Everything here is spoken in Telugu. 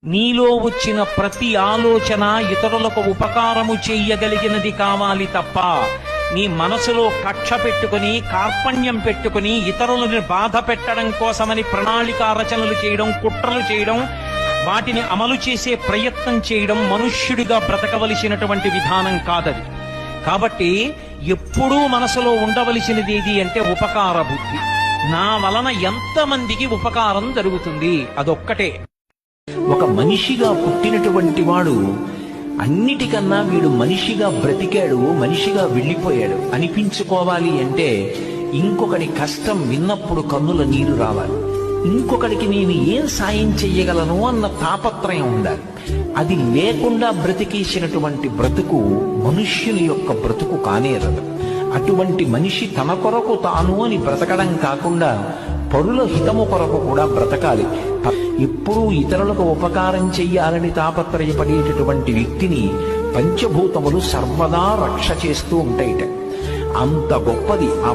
నీలో వచ్చిన ప్రతి ఆలోచన ఇతరులకు ఉపకారము చెయ్యగలిగినది కావాలి తప్ప నీ మనసులో కక్ష పెట్టుకుని కార్పణ్యం పెట్టుకుని ఇతరులని బాధ పెట్టడం కోసమని ప్రణాళిక రచనలు చేయడం, కుట్రలు చేయడం, వాటిని అమలు చేసే ప్రయత్నం చేయడం మనుష్యుడిగా బ్రతకవలసినటువంటి విధానం కాదది. కాబట్టి ఎప్పుడూ మనసులో ఉండవలసినది ఏది అంటే ఉపకార బుద్ధి. నా వలన ఎంతమందికి ఉపకారం జరుగుతుంది, అదొక్కటే. ఒక మనిషిగా పుట్టినటువంటి వాడు అన్నిటికన్నా వీడు మనిషిగా బ్రతికాడు, మనిషిగా వెళ్ళిపోయాడు అనిపించుకోవాలి అంటే ఇంకొకటి కష్టం విన్నప్పుడు కన్నుల నీరు రావాలి. ఇంకొకటికి నేను ఏం సాయం చెయ్యగలను అన్న తాపత్రయం ఉండాలి. అది లేకుండా బ్రతికేసినటువంటి బ్రతుకు మనుష్యుని యొక్క బ్రతుకు కానేరదు. అటువంటి మనిషి తన కొరకు తాను అని బ్రతకడం కాకుండా పరుల హితము కొరకు కూడా బ్రతకాలి. ఎప్పుడూ ఇతరులకు ఉపకారం చెయ్యాలని తాపత్రయపడేటటువంటి వ్యక్తిని పంచభూతములు సర్వదా రక్ష చేస్తూ ఉంటాయిట. అంత గొప్పది ఆ